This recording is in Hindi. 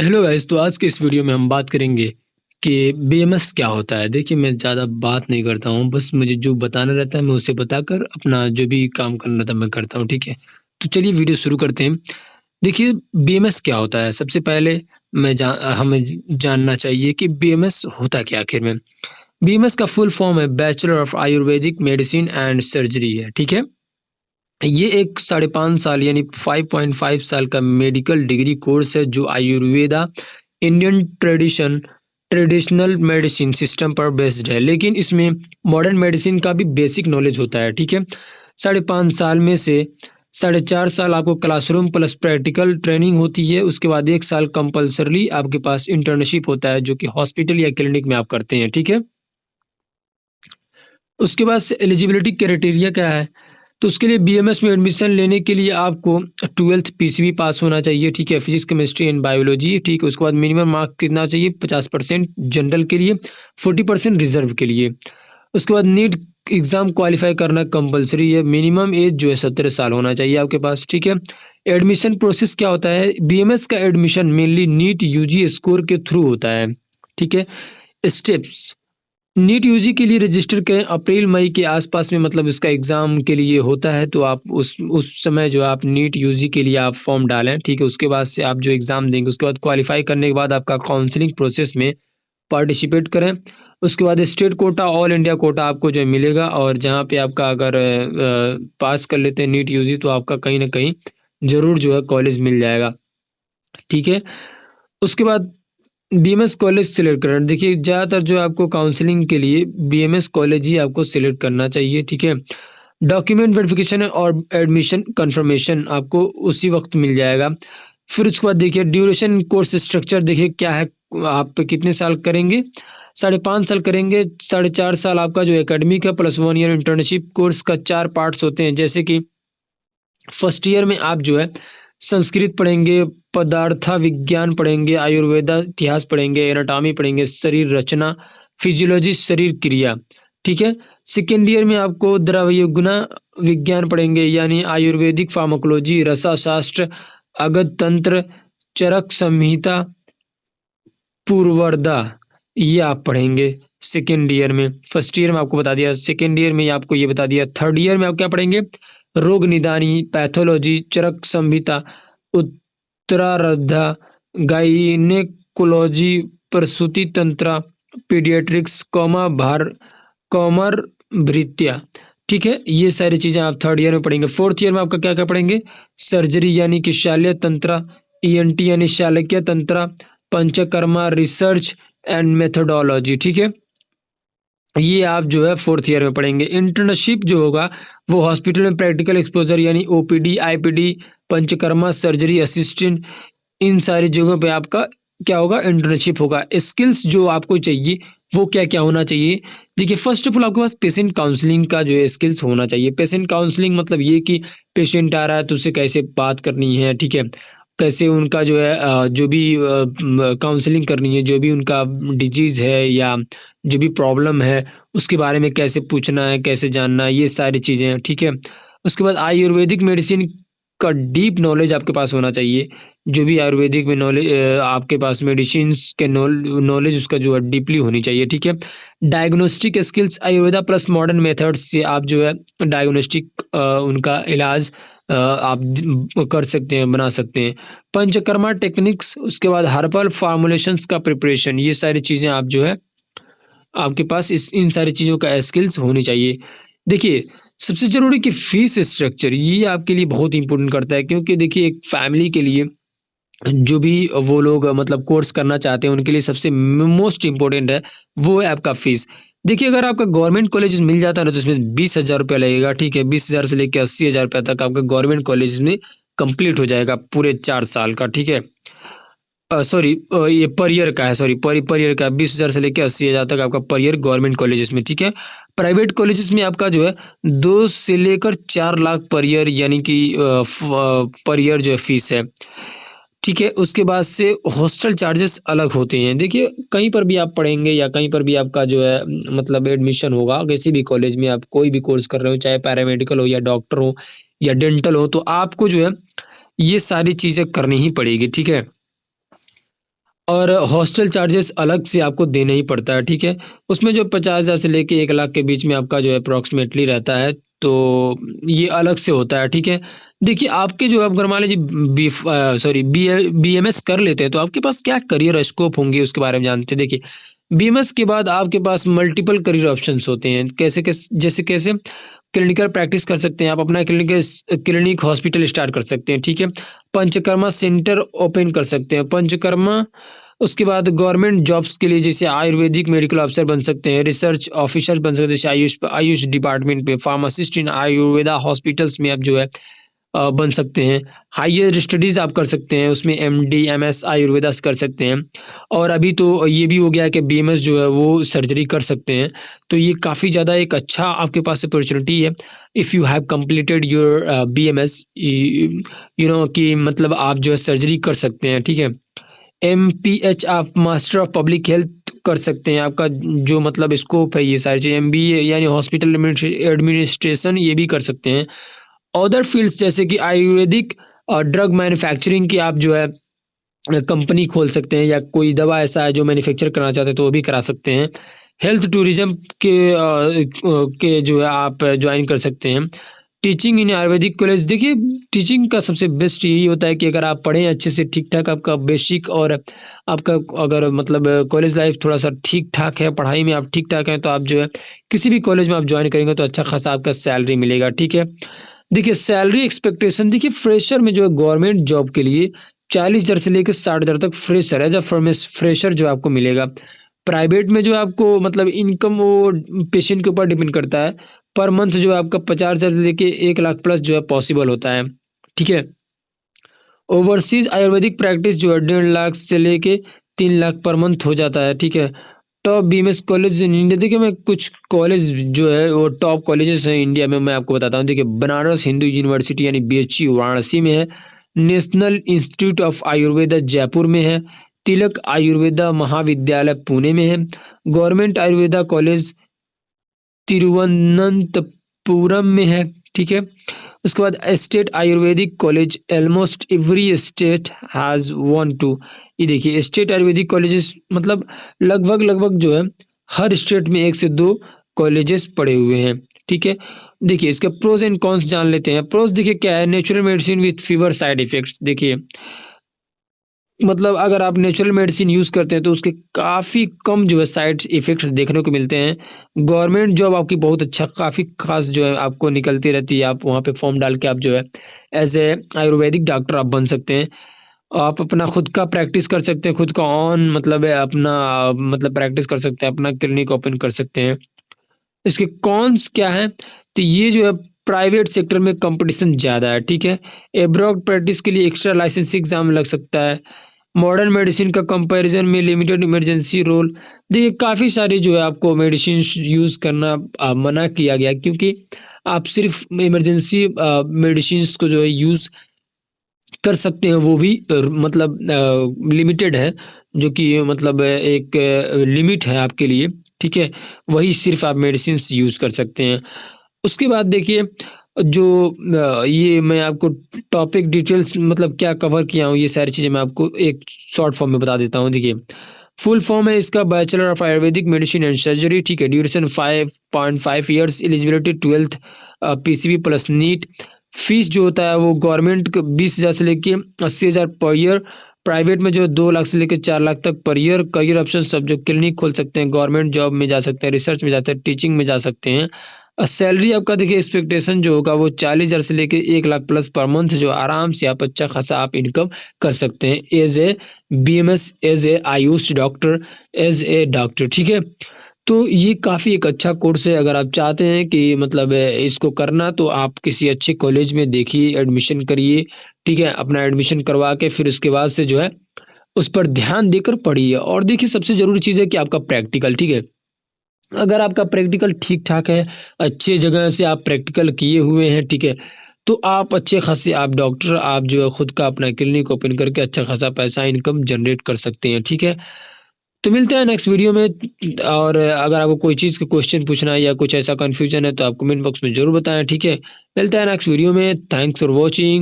Hello guys. तो आज के इस वीडियो में हम बात करेंगे कि बीएमएस क्या होता है। देखिए, मैं ज़्यादा बात नहीं करता हूँ, बस मुझे जो बताना रहता है मैं उसे बताकर अपना जो भी काम करना रहता है मैं करता हूँ, ठीक है। तो चलिए वीडियो शुरू करते हैं। देखिए, बीएमएस क्या होता है। सबसे पहले हमें जानना चाहिए कि बीएमएस होता क्या आखिर में। बीएमएस का फुल फॉर्म है bachelor of Ayurvedic medicine and surgery है, ठीक है। ये एक 5.5 साल यानी 5.5 साल का मेडिकल डिग्री कोर्स है जो Ayurveda Indian traditional medicine system पर बेस्ड है, लेकिन इसमें मॉडर्न मेडिसिन का भी बेसिक नॉलेज होता है, ठीक है। 5.5 साल में से 4.5 साल आपको क्लासरूम प्लस प्रैक्टिकल ट्रेनिंग होती है। उसके बाद 1 साल कंपल्सरली आपके पास इंटर्नशिप होता है जो कि हॉस्पिटल या क्लिनिक में आप करते हैं, ठीक है। उसके बाद से एलिजिबिलिटी क्राइटेरिया क्या है, तो उसके लिए बीएमएस में एडमिशन लेने के लिए आपको 12th पीसीबी पास होना चाहिए, ठीक है। फिजिक्स केमिस्ट्री एंड बायोलॉजी, ठीक है। उसके बाद मिनिमम मार्क कितना चाहिए, 50% जनरल के लिए, 40% रिजर्व के लिए। उसके बाद नीट एग्ज़ाम क्वालिफाई करना कंपलसरी है। मिनिमम एज जो है 17 साल होना चाहिए आपके पास, ठीक है। एडमिशन प्रोसेस क्या होता है, बीएमएस का admission mainly NEET UG score के थ्रू होता है, ठीक है। स्टेप्स, नीट यूजी के लिए रजिस्टर करें अप्रैल मई के आसपास में, मतलब इसका एग्ज़ाम के लिए होता है, तो आप उस समय जो आप नीट यूजी के लिए आप फॉर्म डालें, ठीक है। उसके बाद से आप जो एग्ज़ाम देंगे उसके बाद क्वालिफाई करने के बाद आपका काउंसलिंग प्रोसेस में पार्टिसिपेट करें। उसके बाद state quota all India quota आपको जो मिलेगा, और जहाँ पे आपका अगर पास कर लेते हैं नीट यूजी तो आपका कहीं ना कहीं ज़रूर जो है कॉलेज मिल जाएगा, ठीक है। उसके बाद बीएमएस कॉलेज सिलेक्ट करना, देखिए ज़्यादातर जो आपको काउंसलिंग के लिए बीएमएस कॉलेज ही आपको सिलेक्ट करना चाहिए, ठीक है। डॉक्यूमेंट वेरिफिकेशन और एडमिशन कंफर्मेशन आपको उसी वक्त मिल जाएगा। फिर उसके बाद देखिए ड्यूरेशन कोर्स स्ट्रक्चर, देखिए क्या है, आप कितने साल करेंगे, 5.5 साल करेंगे। 4.5 साल आपका जो एकेडमिक है प्लस 1 ईयर इंटर्नशिप कोर्स का 4 पार्ट्स होते हैं, जैसे कि फर्स्ट ईयर में आप जो है संस्कृत पढ़ेंगे, पदार्थ विज्ञान पढ़ेंगे, आयुर्वेदा इतिहास पढ़ेंगे, एनाटॉमी पढ़ेंगे, शरीर रचना, फिजियोलॉजी शरीर क्रिया, ठीक है। सेकेंड ईयर में आपको द्रव्यगुना विज्ञान पढ़ेंगे यानी आयुर्वेदिक फार्माकोलॉजी, रसाशास्त्र, अगध तंत्र, चरक संहिता, पूर्वरदा, ये आप पढ़ेंगे सेकेंड ईयर में। फर्स्ट ईयर में आपको बता दिया, सेकेंड ईयर में आपको ये बता दिया। थर्ड ईयर में आप क्या पढ़ेंगे, रोग निदानी, पैथोलॉजी, चरक संहिता, उत्तरार्धा, गायनेकोलॉजी, प्रसूति तंत्र, पीडियाट्रिक्स, कॉमर भृत्या, ठीक है। ये सारी चीज़ें आप थर्ड ईयर में पढ़ेंगे। फोर्थ ईयर में आपका क्या क्या पढ़ेंगे, सर्जरी यानी कि शाल्य तंत्र, ईएनटी यानी शालक्य तंत्र, पंचकर्मा, रिसर्च एंड मेथोडोलॉजी, ठीक है। ये आप जो है फोर्थ ईयर में पढ़ेंगे। इंटर्नशिप जो होगा वो हॉस्पिटल में प्रैक्टिकल एक्सपोजर यानी OPD, IPD, panchakarma, surgery assistant, इन सारी जगहों पे आपका क्या होगा, इंटर्नशिप होगा। स्किल्स जो आपको चाहिए वो क्या क्या होना चाहिए, देखिए फर्स्ट ऑफ ऑल आपके पास पेशेंट काउंसलिंग का जो है स्किल्स होना चाहिए। पेशेंट काउंसलिंग मतलब ये कि पेशेंट आ रहा है तो उससे कैसे बात करनी है, ठीक है। कैसे उनका जो है जो भी काउंसलिंग करनी है, जो भी उनका डिजीज़ है या जो भी प्रॉब्लम है उसके बारे में कैसे पूछना है, कैसे जानना है, ये सारी चीज़ें हैं, ठीक है। उसके बाद आयुर्वेदिक मेडिसिन का डीप नॉलेज आपके पास होना चाहिए। जो भी आयुर्वेदिक में नॉलेज आपके पास मेडिसिन्स के नॉलेज उसका जो है डीपली होनी चाहिए, ठीक है। Diagnostic skills, Ayurveda plus modern methods से आप जो है डायग्नोस्टिक उनका इलाज आप कर सकते हैं, बना सकते हैं। पंचकर्मा टेक्निक्स, उसके बाद हर्बल फार्मुलेशंस का प्रिपरेशन, ये सारी चीज़ें आप जो है आपके पास इन सारी चीज़ों का स्किल्स होनी चाहिए। देखिए सबसे ज़रूरी कि फ़ीस स्ट्रक्चर ये आपके लिए बहुत इंपॉर्टेंट करता है, क्योंकि देखिए एक फैमिली के लिए जो भी वो लोग मतलब कोर्स करना चाहते हैं उनके लिए सबसे मोस्ट इम्पोर्टेंट है वो है आपका फ़ीस। देखिए अगर आपका गवर्नमेंट कॉलेज मिल जाता है ना तो इसमें 20,000 रुपया लगेगा, ठीक है। 20,000 से लेकर 80,000 रुपया तक आपका गवर्नमेंट कॉलेज में कंप्लीट हो जाएगा पूरे 4 साल का, ठीक है। सॉरी ये पर ईयर का है, सॉरी पर ईयर का 20,000 से लेकर 80,000 तक आपका पर ईयर गवर्नमेंट कॉलेजेस में, ठीक है। प्राइवेट कॉलेजेस में आपका जो है 2 से लेकर 4 लाख पर ईयर यानी कि पर ईयर जो है फीस है, ठीक है। उसके बाद से हॉस्टल चार्जेस अलग होते हैं। देखिए कहीं पर भी आप पढ़ेंगे या कहीं पर भी आपका जो है मतलब एडमिशन होगा किसी भी कॉलेज में, आप कोई भी कोर्स कर रहे हो, चाहे पैरामेडिकल हो या डॉक्टर हो या डेंटल हो, तो आपको जो है ये सारी चीज़ें करनी ही पड़ेगी, ठीक है। और हॉस्टल चार्जेस अलग से आपको देना ही पड़ता है, ठीक है। उसमें जो 50,000 से लेके 1 लाख के बीच में आपका जो है अप्रॉक्सीमेटली रहता है, तो ये अलग से होता है, ठीक है। देखिए आपके जो आप अगर मान लीजिए बीएमएस कर लेते हैं तो आपके पास क्या करियर स्कोप होंगे उसके बारे में जानते हैं। देखिए बीएमएस के बाद आपके पास मल्टीपल करियर ऑप्शंस होते हैं, कैसे क्लिनिकल प्रैक्टिस कर सकते हैं आप, अपना क्लिनिक हॉस्पिटल स्टार्ट कर सकते हैं, ठीक है। पंचकर्मा सेंटर ओपन कर सकते हैं, पंचकर्मा। उसके बाद गवर्नमेंट जॉब्स के लिए जैसे आयुर्वेदिक मेडिकल ऑफिसर बन सकते हैं, रिसर्च ऑफिसर बन सकते हैं, जैसे आयुष डिपार्टमेंट में, फार्मासिस्ट इन आयुर्वेदा हॉस्पिटल्स में आप जो है बन सकते हैं। हायर स्टडीज़ आप कर सकते हैं, उसमें एमडी एमएस आयुर्वेदा से कर सकते हैं। और अभी तो ये भी हो गया है कि बीएमएस जो है वो सर्जरी कर सकते हैं, तो ये काफ़ी ज़्यादा एक अच्छा आपके पास अपॉर्चुनिटी है। If you have completed your BMS, you know कि मतलब आप जो है सर्जरी कर सकते हैं, ठीक है। एमपीएच आप मास्टर ऑफ पब्लिक हेल्थ कर सकते हैं, आपका जो मतलब स्कोप है ये सारी चीज़ें, एमबीए यानी हॉस्पिटल एडमिनिस्ट्रेशन ये भी कर सकते हैं। अदर फील्ड्स जैसे कि आयुर्वेदिक और ड्रग मैन्युफैक्चरिंग की आप जो है कंपनी खोल सकते हैं, या कोई दवा ऐसा है जो मैन्युफैक्चर करना चाहते हैं तो वो भी करा सकते हैं। हेल्थ टूरिज्म के जो है आप ज्वाइन कर सकते हैं। टीचिंग इन आयुर्वेदिक कॉलेज, देखिए टीचिंग का सबसे बेस्ट यही होता है कि अगर आप पढ़ें अच्छे से, ठीक ठाक आपका बेसिक, और आपका अगर मतलब कॉलेज लाइफ थोड़ा सा ठीक ठाक है, पढ़ाई में आप ठीक ठाक हैं, तो आप जो है किसी भी कॉलेज में आप ज्वाइन करेंगे तो अच्छा खासा आपका सैलरी मिलेगा, ठीक है। देखिए सैलरी एक्सपेक्टेशन, देखिए फ्रेशर में जो है गवर्नमेंट जॉब के लिए 40,000 से लेकर 60,000 तक फ्रेशर है, जब फ्रेशर जो आपको मिलेगा। प्राइवेट में जो आपको मतलब इनकम वो पेशेंट के ऊपर डिपेंड करता है, पर मंथ जो है आपका 50,000 से लेके 1 लाख प्लस जो है पॉसिबल होता है, ठीक है। ओवरसीज आयुर्वेदिक प्रैक्टिस जो है 1.5 लाख से लेके 3 लाख पर मंथ हो जाता है, ठीक है। Top BMS college in India, देखिए मैं कुछ कॉलेज जो है वो टॉप कॉलेजेस हैं इंडिया में, मैं आपको बताता हूँ। देखिए बनारस हिंदू यूनिवर्सिटी यानी बीएचयू वाराणसी में है, national institute of Ayurveda Jaipur में है, तिलक आयुर्वेदा महाविद्यालय पुणे में है, गवर्नमेंट आयुर्वेदा कॉलेज तिरुवनंतपुरम में है, ठीक है। उसके बाद state Ayurvedic college, almost every state has 1-2। ये देखिए स्टेट आयुर्वेदिक कॉलेजेस मतलब लगभग जो है हर स्टेट में 1 से 2 कॉलेजेस पड़े हुए हैं, ठीक है। देखिए इसके प्रोज एंड कॉन्स जान लेते हैं। प्रोज देखिए क्या है, natural medicine with fever side effects. देखिए मतलब अगर आप नेचुरल मेडिसिन यूज़ करते हैं तो उसके काफ़ी कम जो है साइड इफ़ेक्ट्स देखने को मिलते हैं। गवर्नमेंट जॉब आपकी बहुत अच्छा काफ़ी ख़ास जो है आपको निकलती रहती है। आप वहाँ पे फॉर्म डाल के आप जो है एज़ ए आयुर्वेदिक डॉक्टर आप बन सकते हैं। आप अपना खुद का प्रैक्टिस कर सकते हैं, खुद का ऑन मतलब अपना मतलब प्रैक्टिस कर सकते हैं, अपना क्लिनिक ओपन कर सकते हैं। इसके कॉन्स क्या हैं? तो ये जो है प्राइवेट सेक्टर में कंपटीशन ज़्यादा है, ठीक है। एब्रॉड प्रैक्टिस के लिए एक्स्ट्रा लाइसेंस एग्ज़ाम लग सकता है। मॉडर्न मेडिसिन का कंपैरिजन में लिमिटेड इमरजेंसी रोल, देखिए काफ़ी सारी जो है आपको मेडिसिन यूज़ करना मना किया गया, क्योंकि आप सिर्फ इमरजेंसी मेडिसिन्स को जो है यूज़ कर सकते हैं, वो भी मतलब लिमिटेड है, जो कि मतलब एक लिमिट है आपके लिए, ठीक है। वही सिर्फ आप मेडिसिन्स यूज़ कर सकते हैं। उसके बाद देखिए जो ये मैं आपको टॉपिक डिटेल्स मतलब क्या कवर किया हूँ, ये सारी चीज़ें मैं आपको एक शॉर्ट फॉर्म में बता देता हूँ। देखिए फुल फॉर्म है इसका bachelor of Ayurvedic medicine and surgery, ठीक है। Duration 5.5 years, eligibility 12th PCB plus NEET. Fees जो होता है वो गवर्नमेंट 20,000 से लेके 80,000 पर ईयर, प्राइवेट में जो 2 लाख से लेकर 4 लाख तक पर ईयर। करियर ऑप्शन सब जो क्लिनिक खोल सकते हैं, गवर्नमेंट जॉब में जा सकते हैं, रिसर्च में जाते हैं, टीचिंग में जा सकते हैं। सैलरी आपका देखिए एक्सपेक्टेशन जो होगा वो 40,000 से लेके 1 लाख प्लस पर मंथ जो आराम से आप अच्छा खासा आप इनकम कर सकते हैं as a BAMS, as a AYUSH doctor, as a doctor, ठीक है। तो ये काफ़ी एक अच्छा कोर्स है। अगर आप चाहते हैं कि मतलब इसको करना, तो आप किसी अच्छे कॉलेज में देखिए, एडमिशन करिए, ठीक है। अपना एडमिशन करवा के फिर उसके बाद से जो है उस पर ध्यान देकर पढ़िए। और देखिए सबसे ज़रूरी चीज़ है कि आपका प्रैक्टिकल, ठीक है। अगर आपका प्रैक्टिकल ठीक ठाक है, अच्छे जगह से आप प्रैक्टिकल किए हुए हैं, ठीक है, तो आप अच्छे खासे आप डॉक्टर आप जो है खुद का अपना क्लिनिक ओपन करके अच्छा खासा पैसा इनकम जनरेट कर सकते हैं, ठीक है। तो मिलते हैं नेक्स्ट वीडियो में। और अगर आपको कोई चीज़ का क्वेश्चन पूछना है या कुछ ऐसा कन्फ्यूजन है तो आप कमेंट बॉक्स में ज़रूर बताएं, ठीक है। मिलते हैं नेक्स्ट वीडियो में। Thanks for watching.